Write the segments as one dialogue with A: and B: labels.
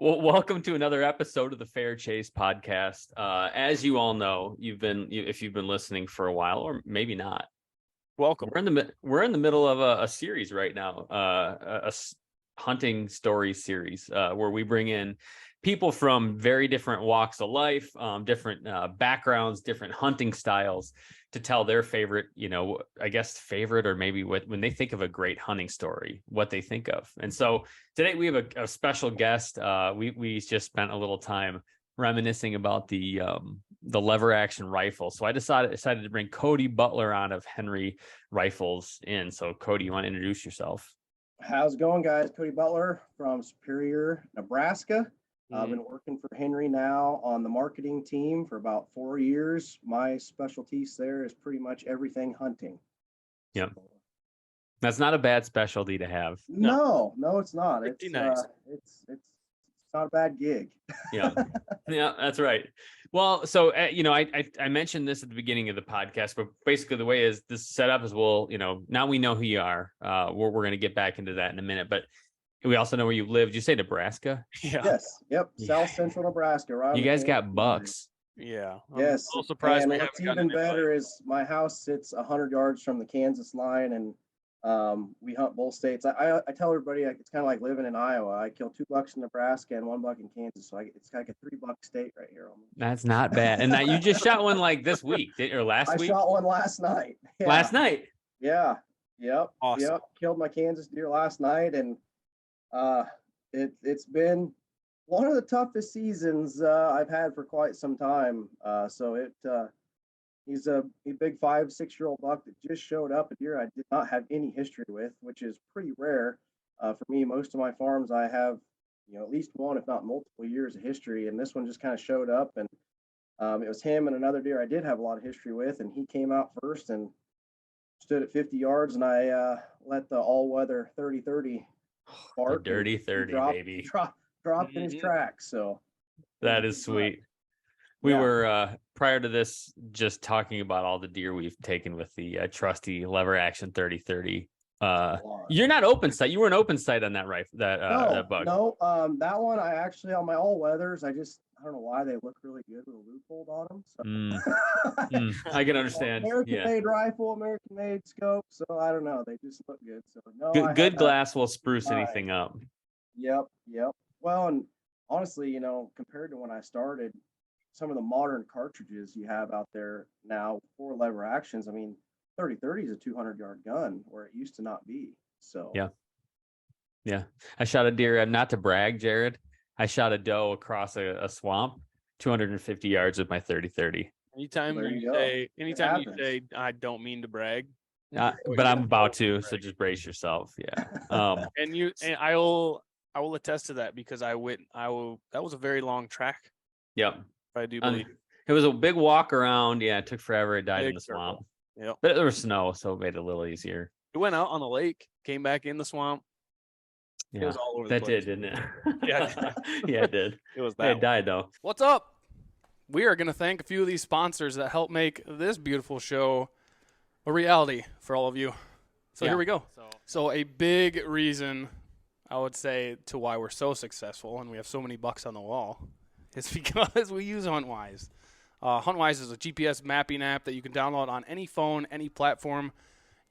A: Well, welcome to another episode of the Fair Chase podcast. As you all know, if you've been listening for a while, or maybe not,
B: welcome.
A: We're in the middle of a series right now, a hunting story series where we bring in people from very different walks of life, different backgrounds, different hunting styles to tell their favorite, favorite, or maybe when they think of a great hunting story, what they think of. And so today we have a special guest. We just spent a little time reminiscing about the lever action rifle. So I decided to bring Cody Butler on of Henry Rifles in. So Cody, you want to introduce yourself?
C: How's it going, guys? Cody Butler from Superior, Nebraska. I've been working for Henry now on the marketing team for about 4 years. My specialties there is pretty much everything hunting.
A: Yep. That's not a bad specialty to have.
C: No, it's not.
B: Pretty nice.
C: It's not a bad gig.
A: Yeah, that's right. Well, so I mentioned this at the beginning of the podcast, but basically the way is this setup is now we know who you are. We're going to get back into that in a minute, but we also know where you live. Did you say Nebraska?
C: Yeah. Yes. Yep. South Central Nebraska. Right.
A: You guys got bucks.
B: Yeah.
C: Yes.
B: I'm surprised.
C: And what's even better is my house sits 100 yards from the Kansas line, and we hunt both states. I tell everybody it's kind of like living in Iowa. I kill 2 bucks in Nebraska and 1 buck in Kansas, so it's like a 3 buck state right here.
A: That's not bad. And you just shot one like this week or last week?
C: I shot one last night. Yeah.
A: Last night.
C: Yeah. Yep.
B: Awesome.
C: Yep. Killed my Kansas deer last night, and it's been one of the toughest seasons I've had for quite some time. He's a big 5-6-year-old buck that just showed up, a deer I did not have any history with, which is pretty rare for me. Most of my farms I have, at least one, if not multiple years of history, and this one just kind of showed up, and it was him and another deer I did have a lot of history with, and he came out first and stood at 50 yards, and I let the all-weather 30-30 bark.
A: The dirty 30, baby.
C: Dropped in his tracks. So
A: that is sweet. We were prior to this just talking about all the deer we've taken with the trusty lever action 30-30. You're not open sight. You weren't open sight on that rifle, that bug.
C: No, that one I actually, on my all weathers, I don't know why they look really good with a loophole on them. So.
A: I can understand.
C: American-made rifle, American-made scope. So I don't know. They just look good. So no.
A: Good glass will spruce anything up.
C: Yep. Well, and honestly, compared to when I started, some of the modern cartridges you have out there now for lever actions, 30-30 is a 200-yard gun where it used to not be. So
A: yeah. I shot a deer. Not to brag, Jared. I shot a doe across a swamp, 250 yards with my 30-30.
B: Anytime you say I don't mean to brag,
A: but I'm about to, so just brace yourself. Yeah.
B: And I will attest to that because that was a very long track.
A: Yep.
B: I do believe
A: it was a big walk around. Yeah, it took forever. It died in the swamp.
B: Yep.
A: But there was snow, so it made it a little easier.
B: It went out on the lake, came back in the swamp.
A: Yeah,
B: it was all over the place.
A: That did, didn't it?
B: Yeah,
A: yeah, it did.
B: It was that.
A: It died though.
B: What's up? We are going to thank a few of these sponsors that help make this beautiful show a reality for all of you. So Here we go. So a big reason, I would say, to why we're so successful and we have so many bucks on the wall is because we use HuntWise. HuntWise is a GPS mapping app that you can download on any phone, any platform.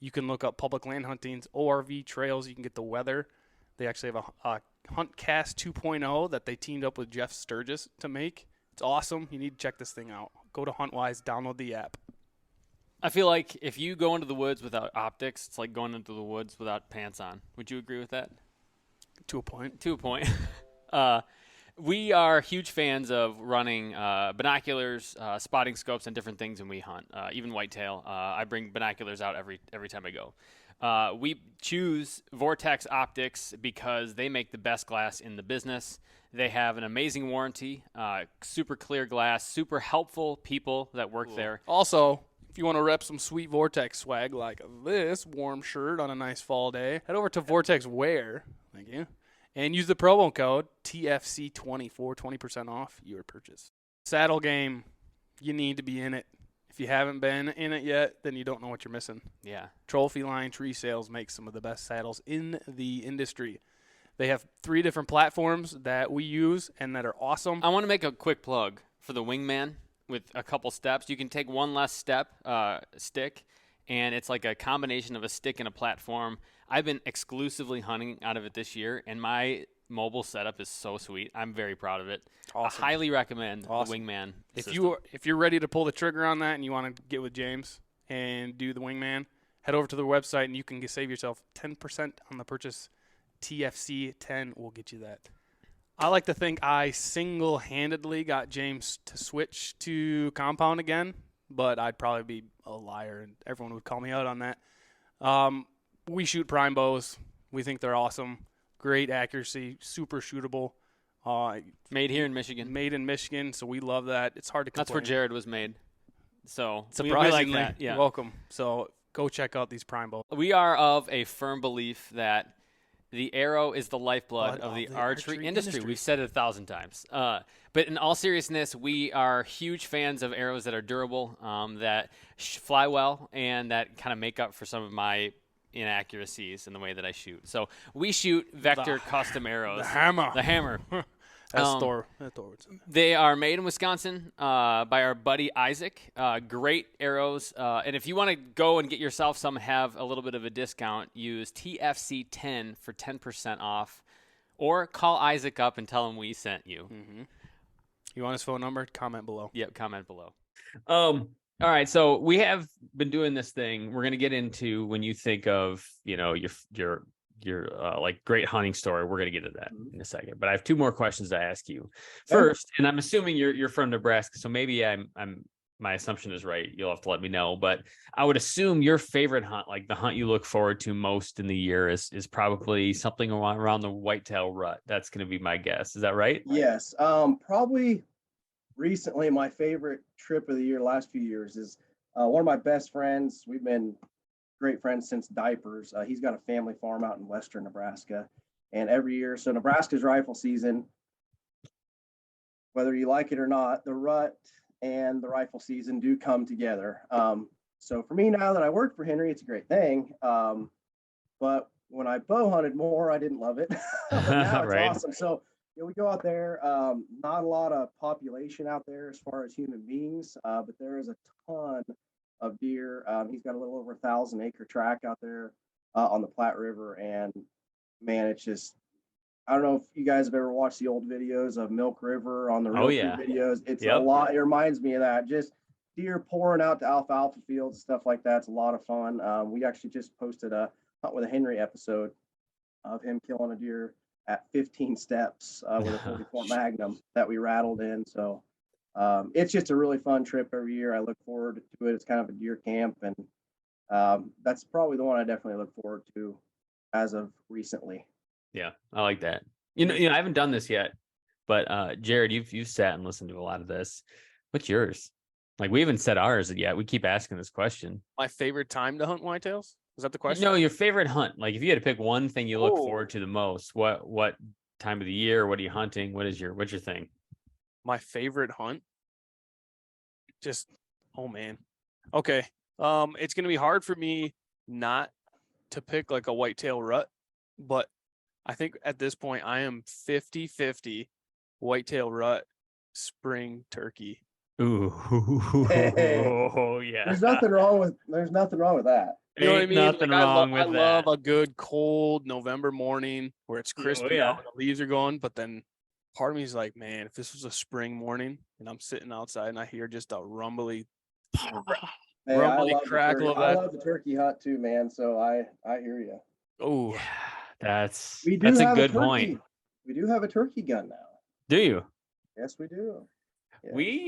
B: You can look up public land huntings, ORV trails. You can get the weather. They actually have a HuntCast 2.0 that they teamed up with Jeff Sturgis to make. It's awesome. You need to check this thing out. Go to HuntWise, download the app.
A: I feel like if you go into the woods without optics, it's like going into the woods without pants on. Would you agree with that?
B: To a point.
A: We are huge fans of running binoculars, spotting scopes, and different things when we hunt, even whitetail. I bring binoculars out every time I go. We choose Vortex Optics because they make the best glass in the business. They have an amazing warranty, super clear glass, super helpful people that work there.
B: Also, if you want to rep some sweet Vortex swag like this warm shirt on a nice fall day, head over to Vortex Wear. Thank you. And use the promo code TFC20 for 20% off your purchase. Saddle game, you need to be in it. If you haven't been in it yet, then you don't know what you're missing.
A: Yeah.
B: Trophy Line Tree Sales makes some of the best saddles in the industry. They have 3 different platforms that we use and that are awesome.
A: I want to make a quick plug for the Wingman with a couple steps. You can take one less stick, and it's like a combination of a stick and a platform. I've been exclusively hunting out of it this year, and my mobile setup is so sweet. I'm very proud of it.
B: Awesome.
A: I highly recommend the Wingman system.
B: If you're ready to pull the trigger on that and you want to get with James and do the Wingman, head over to the website and you can save yourself 10% on the purchase. TFC 10 will get you that. I like to think I single-handedly got James to switch to compound again, but I'd probably be a liar and everyone would call me out on that. We shoot prime bows. We think they're awesome. Great accuracy, super shootable.
A: Made here in Michigan.
B: Made in Michigan, so we love that. It's hard to complain.
A: That's where Jared was made. So
B: surprisingly,
A: we like that. Yeah.
B: You're welcome. So go check out these prime bows.
A: We are of a firm belief that the arrow is the lifeblood of the archery industry. We've said it 1,000 times. But in all seriousness, we are huge fans of arrows that are durable, that fly well, and that kind of make up for some of my inaccuracies in the way that I shoot. So we shoot Vector custom arrows.
B: The hammer.
A: The hammer.
B: That's Thor.
A: They are made in Wisconsin by our buddy Isaac. Great arrows. And if you want to go and get yourself some, have a little bit of a discount, use TFC 10 for 10% off. Or call Isaac up and tell him we sent you.
B: Mm-hmm. You want his phone number? Comment below.
A: Yep, comment below. All right, so we have been doing this thing. We're going to get into when you think of, your like great hunting story. We're going to get to that in a second. But I have 2 more questions to ask you. First, and I'm assuming you're from Nebraska, so maybe my assumption is right. You'll have to let me know. But I would assume your favorite hunt, like the hunt you look forward to most in the year, is probably something around the whitetail rut. That's going to be my guess. Is that right?
C: Yes. Probably recently my favorite trip of the year, last few years, is one of my best friends. We've been great friends since diapers. He's got a family farm out in western Nebraska, and every year, so Nebraska's rifle season, whether you like it or not, the rut and the rifle season do come together. So for me, now that I work for Henry, it's a great thing. But when I bow hunted more, I didn't love it. But now it's awesome. So we go out there. Not a lot of population out there as far as human beings, but there is a ton of deer. He's got a little over 1,000-acre tract out there on the Platte River, and man, it's just, I don't know if you guys have ever watched the old videos of Milk River on the videos. It's a lot. It reminds me of that. Just deer pouring out to alfalfa fields and stuff like that. It's a lot of fun. We actually just posted a Hunt with a Henry episode of him killing a deer at 15 steps with a 44 Magnum that we rattled in. So it's just a really fun trip every year. I look forward to it. It's kind of a deer camp, and that's probably the one I definitely look forward to as of recently.
A: Yeah, I like that. You know, I haven't done this yet, but Jared, you've sat and listened to a lot of this. What's yours? Like, we haven't said ours yet. We keep asking this question.
B: My favorite time to hunt whitetails? Is that the question?
A: No, your favorite hunt. Like, if you had to pick one thing you look forward to the most, what time of the year? What are you hunting? What's your thing?
B: My favorite hunt? Oh man. Okay. It's gonna be hard for me not to pick like a whitetail rut, but I think at this point I am 50-50 whitetail rut, spring turkey.
A: Ooh, yeah.
C: There's nothing wrong with that.
B: You know what I mean?
A: Nothing wrong with that.
B: I love a good cold November morning where it's crispy out, the leaves are going, but then part of me is like, man, if this was a spring morning and I'm sitting outside and I hear just a rumbly crackle of that.
C: I love the turkey hunt too, man. So I hear you.
A: Oh, yeah, that's a good point.
C: We do have a turkey gun now.
A: Do you?
C: Yes, we do.
A: Yeah.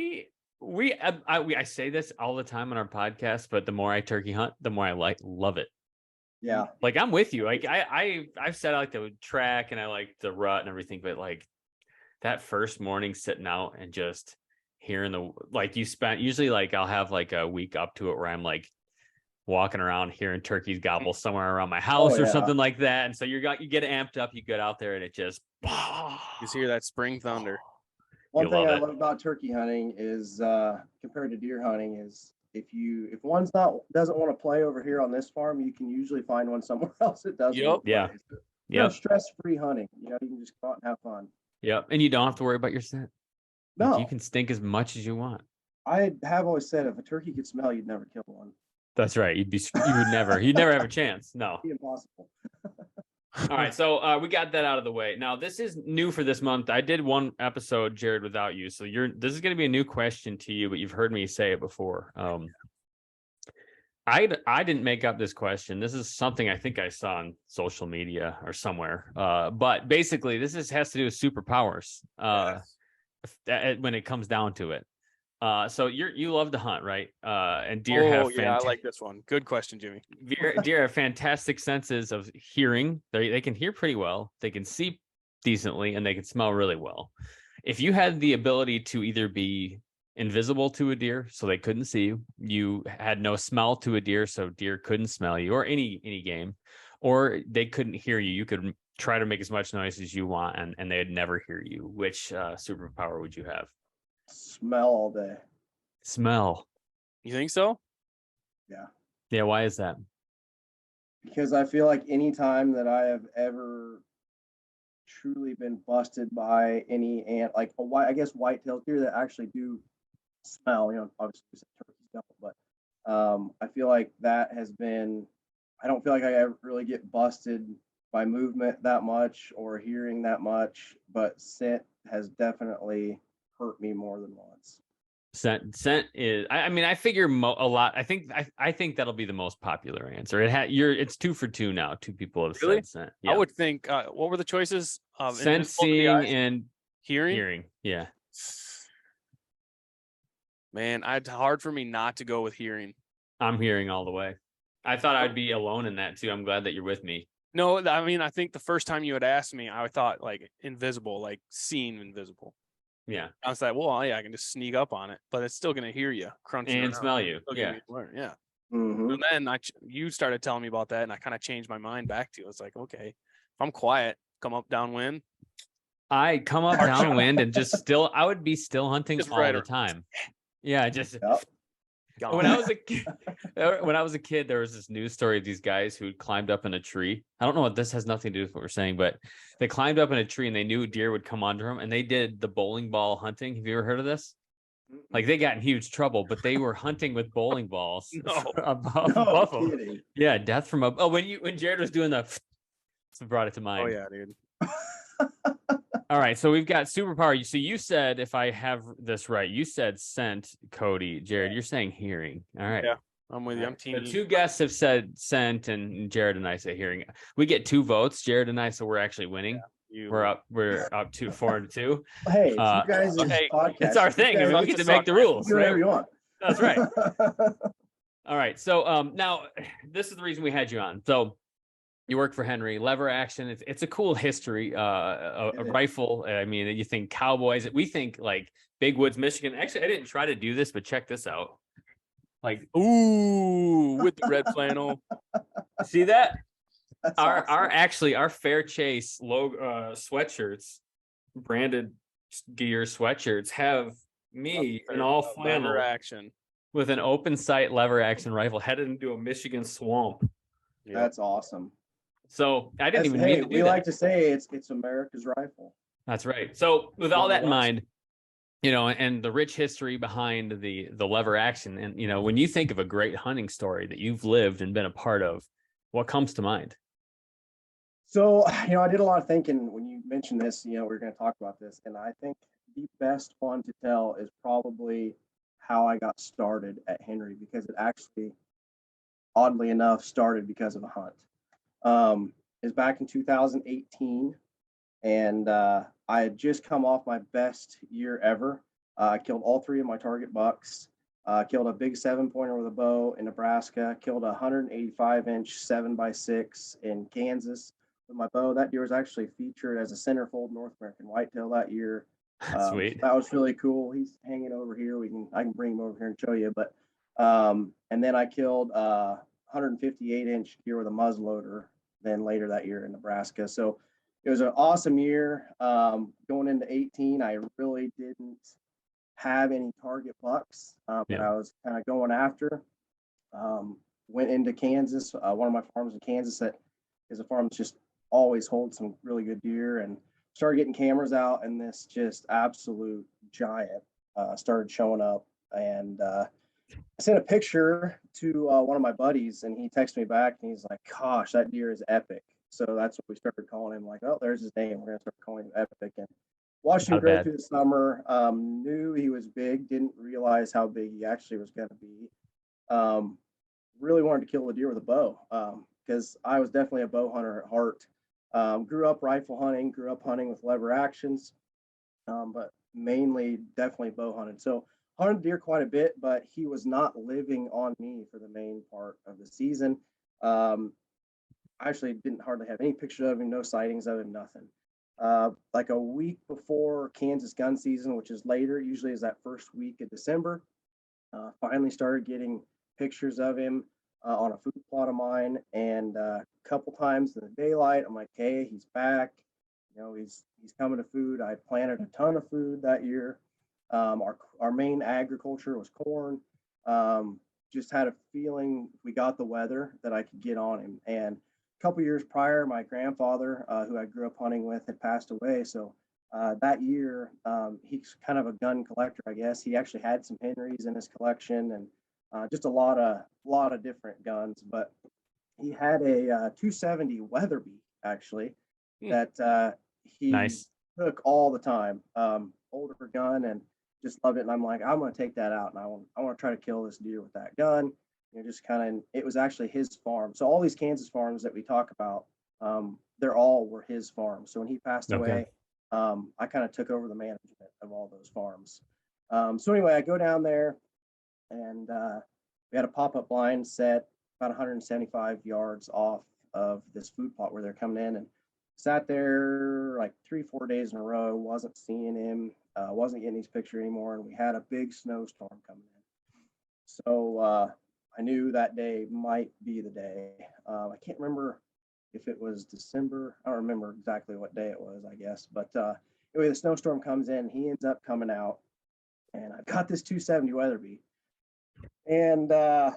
A: I say this all the time on our podcast, but the more I turkey hunt, the more I love it.
C: Yeah.
A: Like, I'm with you. Like, I've said I like the track and I like the rut and everything, but like that first morning sitting out and just hearing usually like I'll have like a week up to it where I'm like walking around hearing turkeys gobble somewhere around my house or something like that. And so you get amped up, you get out there and it just,
B: you just hear that spring thunder.
C: One thing I love about turkey hunting is compared to deer hunting is if one's doesn't want to play over here on this farm, you can usually find one somewhere else that does.
A: Yeah.
C: stress-free hunting. You can just go out and have fun.
A: Yep. And you don't have to worry about your scent.
C: No.
A: You can stink as much as you want.
C: I have always said if a turkey could smell, you'd never kill one.
A: That's right. You'd never have a chance. No.
C: It'd be impossible.
A: All right. So we got that out of the way. Now, this is new for this month. I did one episode, Jared, without you. So this is going to be a new question to you, but you've heard me say it before. I didn't make up this question. This is something I think I saw on social media or somewhere. But basically, has to do with superpowers. When it comes down to it. So you love to hunt, right? And deer have.
B: I like this one. Good question, Jimmy.
A: Deer have fantastic senses of hearing. They can hear pretty well. They can see decently, and they can smell really well. If you had the ability to either be invisible to a deer, so they couldn't see you, you had no smell to a deer, so deer couldn't smell you, or any game, or they couldn't hear you, you could try to make as much noise as you want, and they'd never hear you. Which superpower would you have?
C: Smell all day.
A: Smell.
B: You think so?
A: Yeah. Why is that?
C: Because I feel like any time that I have ever truly been busted by any like whitetail deer that actually do smell, obviously turkeys don't, but I feel like that has been. I don't feel like I ever really get busted by movement that much or hearing that much, but scent has definitely hurt me more than once.
A: Scent is. I figure a lot. I think that'll be the most popular answer. It's 2 for 2 now. 2 people have said scent. Yeah.
B: I would think. What were the choices?
A: Scent, seeing, and
B: hearing.
A: Yeah.
B: Man, it's hard for me not to go with hearing.
A: I'm hearing all the way. I thought I'd be alone in that too. I'm glad that you're with me.
B: No, I think the first time you had asked me, I thought like invisible, like seeing invisible.
A: Yeah.
B: I was like, well, yeah, I can just sneak up on it, but it's still going to hear you, crunching
A: and smell you. Yeah.
B: Yeah.
C: Mm-hmm.
B: And then you started telling me about that, and I kind of changed my mind back to it. It's like, okay, if I'm quiet, come up downwind.
A: I come up downwind and I would be still hunting just all the time. Yeah, just. Yep. When I was a kid, there was this news story of these guys who climbed up in a tree. I don't know what this has nothing to do with what we're saying, but they climbed up in a tree and they knew deer would come onto them, and they did the bowling ball hunting. Have you ever heard of this? Like, they got in huge trouble, but they were hunting with bowling balls above them. Yeah, death from above. Oh, when Jared was doing the, brought it to mind.
B: Oh yeah, dude.
A: All right, so we've got superpower. So you said, if I have this right, you said scent, Cody. Jared, you're saying hearing. All right.
B: Yeah, I'm with you. I'm team.
A: So 2 guests have said scent, and Jared and I say hearing. We get 2 votes, Jared and I, so we're actually winning. Yeah, we're up to 4-2.
C: Hey, you guys' podcast.
A: It's our thing. We get to make the rules.
C: Do whatever you want.
A: That's right. All right. So now this is the reason we had you on. So you work for Henry, lever action. It's a cool history. A rifle. I mean, you think cowboys. We think like Big Woods, Michigan. Actually, I didn't try to do this, but check this out. Like, ooh, with the red flannel. See that? That's awesome. Our Fair Chase logo sweatshirts, branded gear sweatshirts, have me in all flannel
B: lever action
A: with an open sight lever action rifle headed into a Michigan swamp.
C: Yep. That's awesome.
A: So I didn't even mean to do that.
C: Like to say it's America's rifle.
A: That's right. So with all that in mind, and the rich history behind the lever action, and when you think of a great hunting story that you've lived and been a part of, what comes to mind?
C: So, I did a lot of thinking when you mentioned this, we're going to talk about this. And I think the best one to tell is probably how I got started at Henry, because it actually, oddly enough, started because of a hunt. Is back in 2018, and I had just come off my best year ever. I killed all 3 of my target bucks. Killed a big 7-pointer with a bow in Nebraska. Killed a 185-inch 7x6 in Kansas with my bow. That deer was actually featured as a centerfold North American whitetail that year.
A: Sweet.
C: That was really cool. He's hanging over here. I can bring him over here and show you. But and then I killed a 158-inch deer with a muzzleloader then later that year in Nebraska. So it was an awesome year. Going into 18, I really didn't have any target bucks that I was kind of going after. Went into Kansas. One of my farms in Kansas that is a farm that's just always hold some really good deer, and started getting cameras out, and this just absolute giant started showing up. And I sent a picture to one of my buddies, and he texted me back, and he's like, "Gosh, that deer is epic." So that's what we started calling him. Like, oh, there's his name. We're gonna start calling him Epic. And watched him
A: Not
C: grow
A: bad.
C: through the summer. Knew he was big. Didn't realize how big he actually was going to be. Really wanted to kill a deer with a bow because I was definitely a bow hunter at heart. Grew up rifle hunting. Grew up hunting with lever actions, but mainly definitely bow hunted. So hunted deer quite a bit, but he was not living on me for the main part of the season. I actually didn't hardly have any pictures of him, no sightings of him, nothing. Like a week before Kansas gun season, which is later, usually is that first week of December, finally started getting pictures of him on a food plot of mine. And a couple times in the daylight, I'm like, hey, he's back. You know, he's coming to food. I planted a ton of food that year. Our main agriculture was corn. Just had a feeling we got the weather that I could get on him. And couple years prior, my grandfather, who I grew up hunting with, had passed away. So that year, he's kind of a gun collector, I guess. He actually had some Henrys in his collection, and just a lot of different guns. But he had a 270 Weatherby actually that he
A: Nice.
C: took all the time. Older gun, and just loved it. And I'm like, I'm going to take that out, and I want to try to kill this deer with that gun. Just kind of, it was actually his farm. So all these Kansas farms that we talk about, they're all were his farms. So when he passed away, I kind of took over the management of all those farms. So anyway, I go down there, and we had a pop-up blind set about 175 yards off of this food plot where they're coming in, and sat there like 3-4 days in a row, wasn't seeing him, wasn't getting his picture anymore. And we had a big snowstorm coming in. So I knew that day might be the day. I can't remember if it was December. I don't remember exactly what day it was, I guess. But anyway, the snowstorm comes in. He ends up coming out, and I've got this 270 Weatherby. And I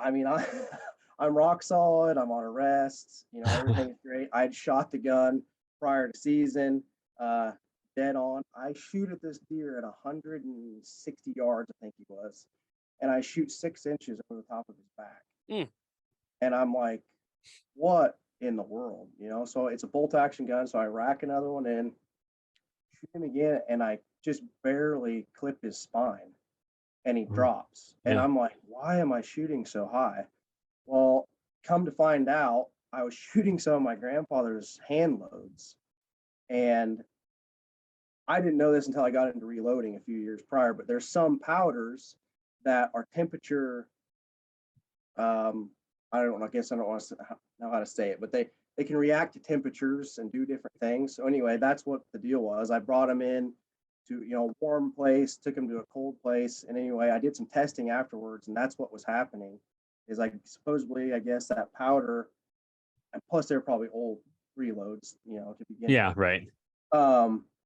C: mean, I'm rock solid. I'm on a rest. Everything's great. I'd shot the gun prior to season, dead on. I shoot at this deer at 160 yards, I think he was. And I shoot 6 inches over the top of his back. And I'm like, what in the world? So it's a bolt action gun. So I rack another one in, shoot him again, and I just barely clip his spine, and he drops. And I'm like, why am I shooting so high? Well, come to find out, I was shooting some of my grandfather's hand loads. And I didn't know this until I got into reloading a few years prior, but there's some powders that are temperature, I don't know, I guess I don't want to know how to say it, but they can react to temperatures and do different things. So anyway, that's what the deal was. I brought them in to, a warm place, took them to a cold place. And anyway, I did some testing afterwards, and that's what was happening is like, supposedly, I guess that powder, and plus they're probably old reloads, to begin with.
A: Yeah, right.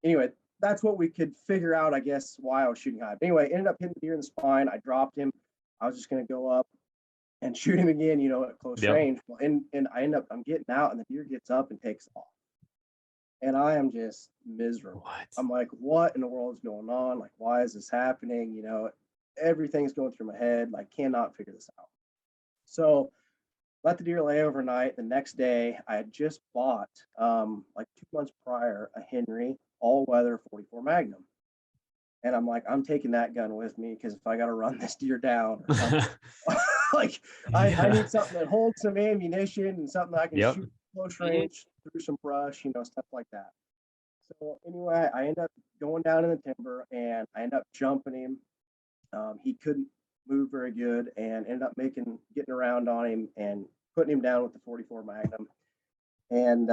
C: Anyway, that's what we could figure out, I guess, why I was shooting high. But anyway, ended up hitting the deer in the spine. I dropped him. I was just going to go up and shoot him again, at close range. Well, and I'm getting out, and the deer gets up and takes off. And I am just miserable.
A: What?
C: I'm like, what in the world is going on? Like, why is this happening? Everything's going through my head. Like, cannot figure this out. So let the deer lay overnight. The next day, I had just bought, like 2 months prior, a Henry all-weather 44 Magnum. And I'm like, I'm taking that gun with me because if I got to run this deer down or something, like I need something that holds some ammunition and something that I can shoot close range through some brush, stuff like that. So anyway, I end up going down in the timber, and I end up jumping him. He couldn't move very good, and ended up getting around on him and putting him down with the 44 Magnum. And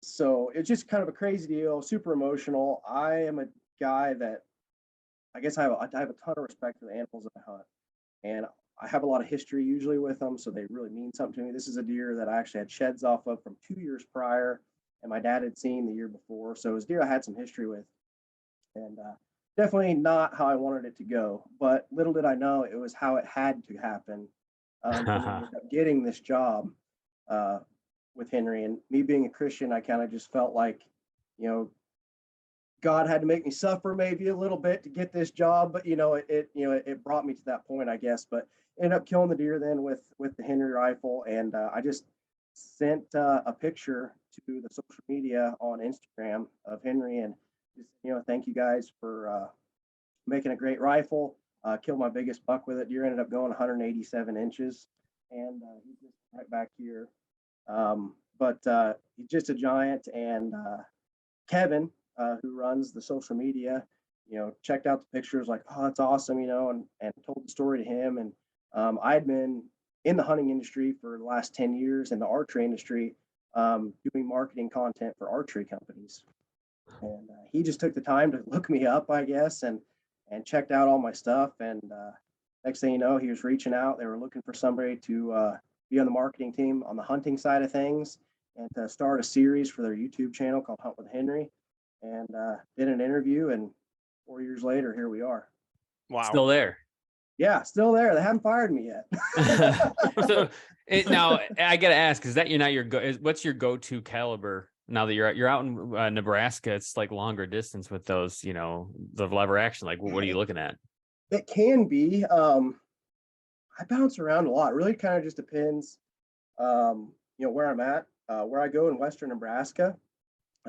C: so it's just kind of a crazy deal, super emotional. I am a guy that I guess I have a ton of respect for the animals that I hunt, and I have a lot of history usually with them, so they really mean something to me. This is a deer that I actually had sheds off of from 2 years prior, and my dad had seen the year before. So it was a deer I had some history with, and definitely not how I wanted it to go. But little did I know it was how it had to happen. For me to end up getting this job with Henry. And me being a Christian, I kind of just felt like, you know, God had to make me suffer maybe a little bit to get this job, but it brought me to that point, I guess. But ended up killing the deer then with the Henry rifle, and I just sent a picture to the social media on Instagram of Henry, and just thank you guys for making a great rifle. Killed my biggest buck with it. Deer ended up going 187 inches, and he's just right back here. But he's just a giant, and Kevin, who runs the social media, checked out the pictures, like, oh, that's awesome, and told the story to him. And I had been in the hunting industry for the last 10 years in the archery industry, doing marketing content for archery companies. And he just took the time to look me up, I guess, and checked out all my stuff. And next thing you know, he was reaching out. They were looking for somebody to be on the marketing team on the hunting side of things, and to start a series for their YouTube channel called Hunt with Henry. And did an interview, and 4 years later, here we are.
B: Wow.
A: Still there.
C: Yeah, still there. They haven't fired me yet.
A: So now I got to ask, is that what's your go-to caliber now that you're out in Nebraska? It's like longer distance with those, the lever action. Like, what are you looking at?
C: It can be. I bounce around a lot. It really kind of just depends, where I'm at. Where I go in Western Nebraska,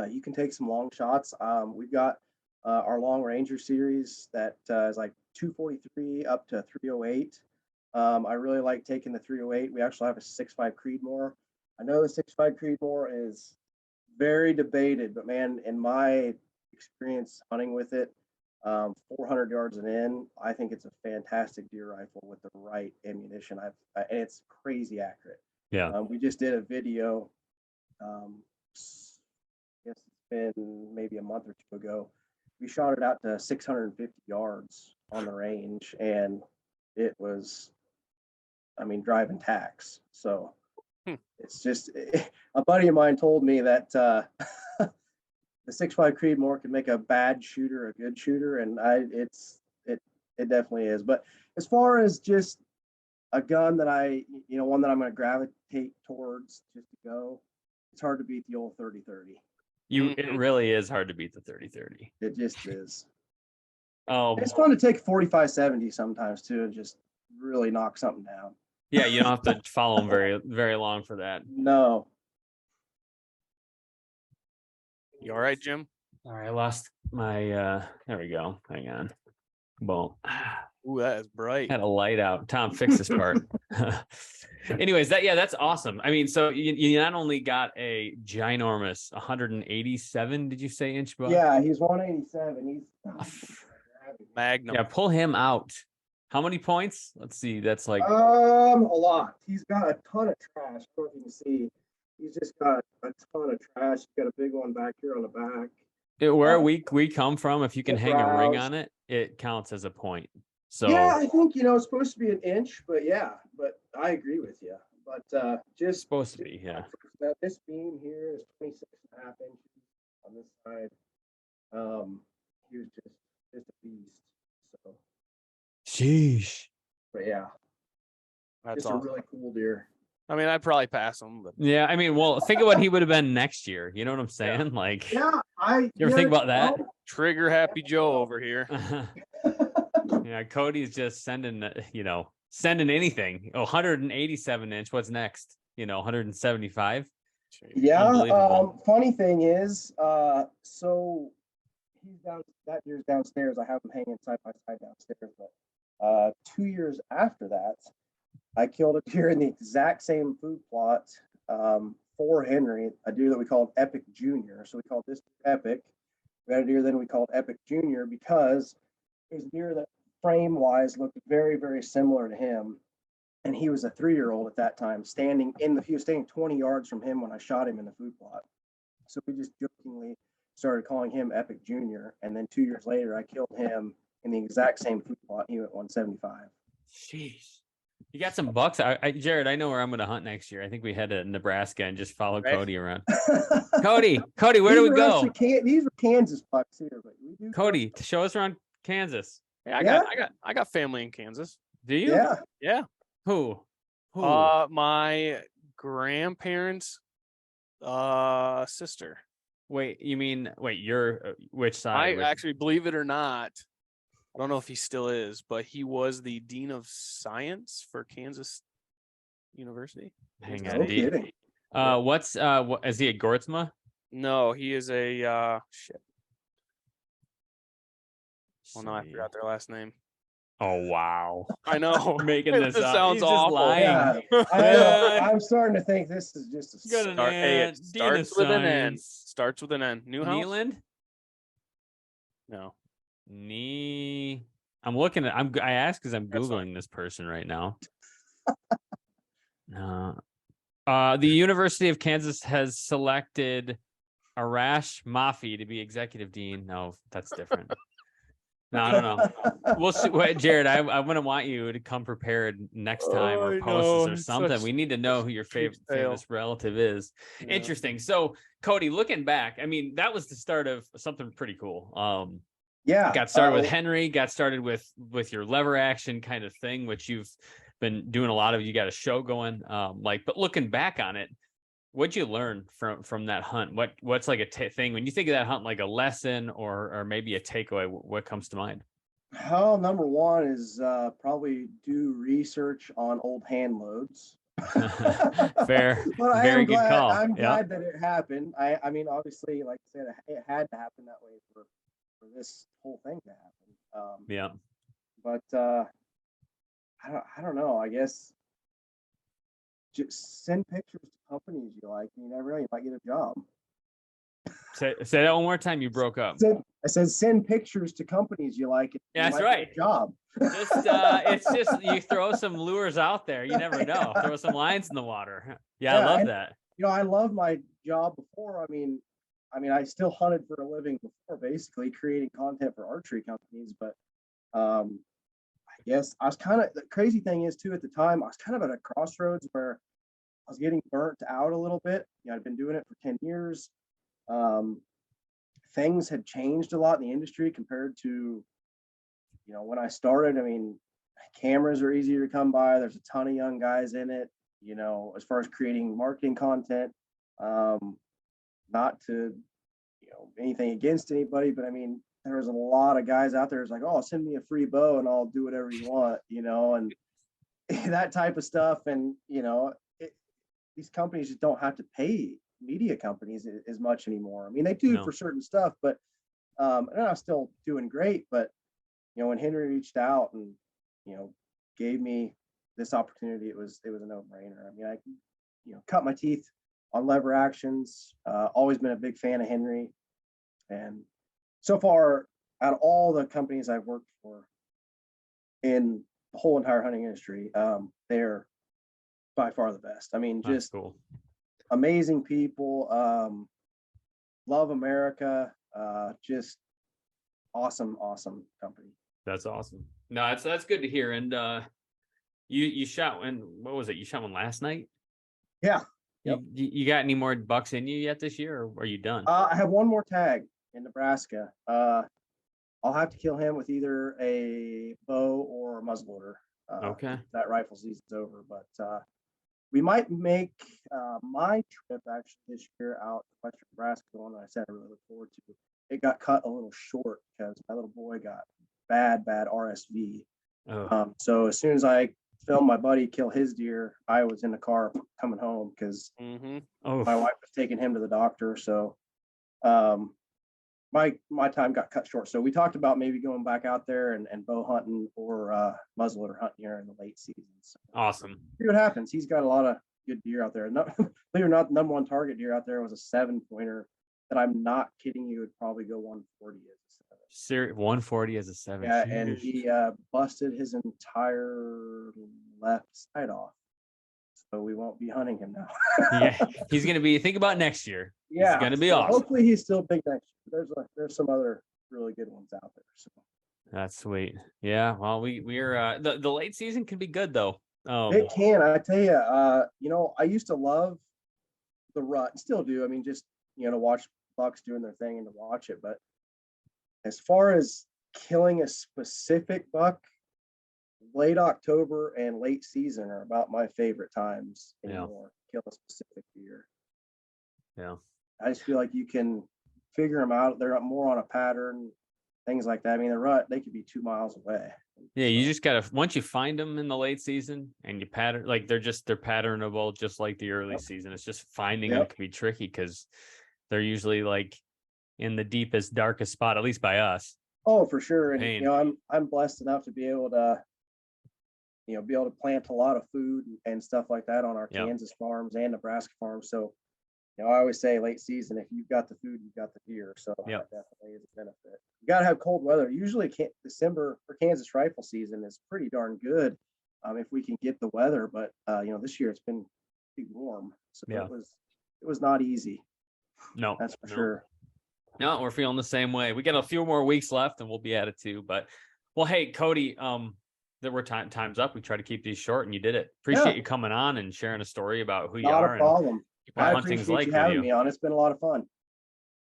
C: you can take some long shots. We've got our long ranger series that is like 243 up to 308. I really like taking the 308. We actually have a 6.5 Creedmoor. I know the 6.5 Creedmoor is very debated, but man, in my experience hunting with it, 400 yards and in, I think it's a fantastic deer rifle with the right ammunition. And it's crazy accurate.
A: Yeah.
C: We just did a video. I guess it's been maybe a month or two ago. We shot it out to 650 yards on the range, and it was, driving tacks. So it's just, a buddy of mine told me that the 6.5 Creedmoor can make a bad shooter a good shooter, and it definitely is. But as far as just a gun that one that I'm going to gravitate towards just to go, it's hard to beat the old 30-30.
A: It really is hard to beat the 30-30.
C: It just is.
A: It's
C: fun to take 45-70 sometimes too, and just really knock something down.
A: Yeah, you don't have to follow them very, very long for that.
C: No.
B: You all right, Jim?
A: All right, I lost my there we go. Hang on. Boom.
B: Ooh, that is bright.
A: Had a light out. Tom, fix this part. Anyways, that's awesome. So you not only got a ginormous 187, did you say, inch buck?
C: Yeah, he's 187. He's
B: Magnum.
A: Yeah, pull him out. How many points? Let's see. That's like
C: a lot. He's got a ton of trash. I don't know if you can see. He's just got a ton of trash. He's got a big one back here on the back.
A: Where we come from, if you can hang a ring on it, it counts as a point. So
C: yeah, I think it's supposed to be an inch, but I agree with you. But just
A: supposed to be, yeah.
C: This beam here is 26.5 inches on this side. He was just a beast. So
A: sheesh.
C: But yeah,
B: that's
C: just
B: awesome.
C: a really cool deer.
B: I'd probably pass him, but
A: yeah, well, think of what he would have been next year. You know what I'm saying?
B: Yeah.
A: Like,
C: yeah,
A: you ever think about that?
B: Trigger happy Joe over here.
A: Yeah, Cody's just sending anything. 187 inch. What's next? 175.
C: Yeah. Funny thing is, so he's down. That deer's downstairs. I have him hanging side by side downstairs. But 2 years after that, I killed a deer in the exact same food plot for Henry, a deer that we called Epic Junior. So we called this Epic. We had a deer then we called Epic Junior because it was a deer that frame-wise looked very, very similar to him. And he was a 3-year-old at that time, he was standing 20 yards from him when I shot him in the food plot. So we just jokingly started calling him Epic Junior. And then 2 years later, I killed him in the exact same food plot. He went 175.
A: Jeez. You got some bucks. Jared, I know where I'm going to hunt next year. I think we head to Nebraska and just follow Cody around. Cody, where do we go?
C: These were Kansas bucks here, but we do.
A: Cody, to show us around Kansas.
B: Yeah, I got family in Kansas.
A: Do you?
C: Yeah.
B: Yeah.
A: Who?
B: My grandparents Sister.
A: Wait, you're which side?
B: Actually, believe it or not, I don't know if he still is, but he was the dean of science for Kansas University.
A: Hang
C: No
A: on.
C: kidding.
A: What is he at Gortzma?
B: No, he is a shit. Well, no, I forgot their last name.
A: Oh wow!
B: I know.
A: Making this up.
B: Sounds
A: He's
B: awful.
A: just lying.
C: Yeah, I'm starting to think this is just a
B: It starts with an N. Starts with an N. Newhouse?
A: Neeland?
B: No.
A: I'm looking at. I asked because I'm googling this person right now. No. The University of Kansas has selected Arash Mafi to be executive dean. No, that's different. No, I don't know. We'll see. Wait, Jared, I'm gonna want you to come prepared next time or post this or something. We need to know who your famous relative is. Yeah. Interesting. So, Cody, looking back, I mean, that was the start of something pretty cool.
C: Yeah.
A: Got started with Henry. Got started with your lever action kind of thing, which you've been doing a lot of. You got a show going. But looking back on it, what'd you learn from that hunt? What's like a thing when you think of that hunt, like a lesson or maybe a takeaway? What comes to mind?
C: Well, number one is probably do research on old hand loads.
A: Fair.
C: But
A: Very good call.
C: I'm glad that it happened. I mean, obviously, like I said, it had to happen that way for this whole thing to happen.
A: Yeah.
C: But I don't know. I guess just send pictures to companies you like. You never know, you might get a job.
A: Say that one more time. You broke up.
C: I said send pictures to companies you like.
A: Yeah, that's right.
C: Get a job.
A: It's just you throw some lures out there. You never know. Throw some lines in the water. Yeah, I love that.
C: I love my job before. I mean, I still hunted for a living before, basically creating content for archery companies. But I guess I was the crazy thing is too, at the time, I was kind of at a crossroads where I was getting burnt out a little bit. I'd been doing it for 10 years. Things had changed a lot in the industry compared to, when I started. I mean, cameras are easier to come by. There's a ton of young guys in it, as far as creating marketing content. Not to, anything against anybody, but I mean, there was a lot of guys out there who's like, oh, send me a free bow and I'll do whatever you want, and that type of stuff. And, these companies just don't have to pay media companies as much anymore. I mean, they do for certain stuff, but and I'm still doing great. But, when Henry reached out and, gave me this opportunity, it was a no-brainer. I mean, I cut my teeth on lever actions. Always been a big fan of Henry. And so far, out of all the companies I've worked for in the whole entire hunting industry, they're by far the best. I mean, just cool. Amazing people, love America, just awesome company.
A: That's awesome. No, that's good to hear. And you shot what was it? You shot one last night?
C: Yeah. Yep.
A: You got any more bucks in you yet this year, or are you done?
C: I have one more tag in Nebraska. I'll have to kill him with either a bow or a muzzleloader.
A: Okay.
C: That rifle season's over, but we might make my trip actually this year out to Western Nebraska, the one that I said I really look forward to. It got cut a little short because my little boy got bad RSV. Oh. So as soon as I filmed my buddy kill his deer, I was in the car coming home because my wife was taking him to the doctor. So my time got cut short. So we talked about maybe going back out there and bow hunting or muzzleloader hunting here in the late season. So
A: awesome.
C: See what happens. He's got a lot of good deer out there. Believe it or not, the number one target deer out there was a 7-pointer that I'm not kidding you would probably go 140 as a 7.
A: 140 as a 7.
C: Yeah, and he busted his entire left side off. So we won't be hunting him now.
A: Yeah, he's going to be, think about next year.
C: Yeah.
A: He's going to be awesome.
C: Hopefully he's still big next year. There's some other really good ones out there. So
A: that's sweet. Yeah. Well, we're the late season can be good though.
C: It can. I tell you, I used to love the rut, still do. I mean, just, to watch bucks doing their thing and to watch it. But as far as killing a specific buck, late October and late season are about my favorite times anymore. Kill a specific deer.
A: Yeah.
C: I just feel like you can figure them out. They're more on a pattern, things like that. I mean, the rut, they could be 2 miles away.
A: Yeah, you just gotta, once you find them in the late season and you pattern, like they're patternable, just like the early season. It's just finding them can be tricky because they're usually like in the deepest, darkest spot, at least by us.
C: Oh, for sure. And
A: Pain.
C: you know, I'm blessed enough to be able to, you know, be able to plant a lot of food and stuff like that on our Kansas farms and Nebraska farms. So, you know, I always say late season, if you've got the food, you've got the deer. So that definitely is a benefit. You got to have cold weather. Usually December for Kansas rifle season is pretty darn good if we can get the weather. But, you know, this year it's been pretty warm. So it was not easy.
A: No,
C: that's for sure.
A: No, we're feeling the same way. We got a few more weeks left and we'll be at it too. But, well, hey, Cody, there were time's up. We try to keep these short and you did it. Appreciate you coming on and sharing a story about who you are.
C: Not a problem.
A: What
C: I
A: hunting's
C: appreciate
A: like
C: you having
A: with
C: me on. It's been a lot of fun.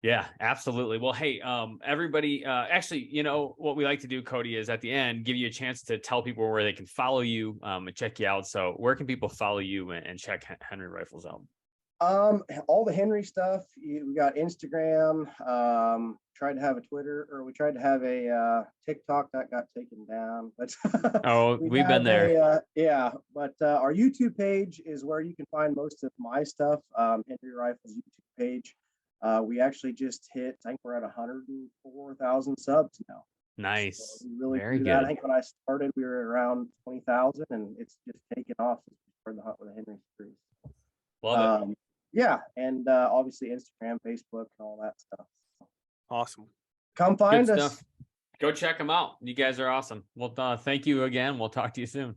A: Yeah, absolutely. Well, hey, everybody, actually, you know, what we like to do, Cody, is at the end, give you a chance to tell people where they can follow you and check you out. So where can people follow you and check Henry Rifles out?
C: All the Henry stuff. We got Instagram, tried to have a Twitter, or we tried to have a TikTok that got taken down, but
A: we've been there.
C: But our YouTube page is where you can find most of my stuff. Henry Rifles YouTube page. We actually just hit, I think we're at 104,000 subs now.
A: Nice.
C: So we really
A: very good.
C: That. I think when I started, we were around 20,000, and it's just taken off since we started the Hunt with the Henry series.
A: Love it.
C: Yeah, and obviously Instagram, Facebook, and all that stuff.
B: Awesome.
C: Come find us.
A: Go check them out. You guys are awesome. Well, thank you again. We'll talk to you soon.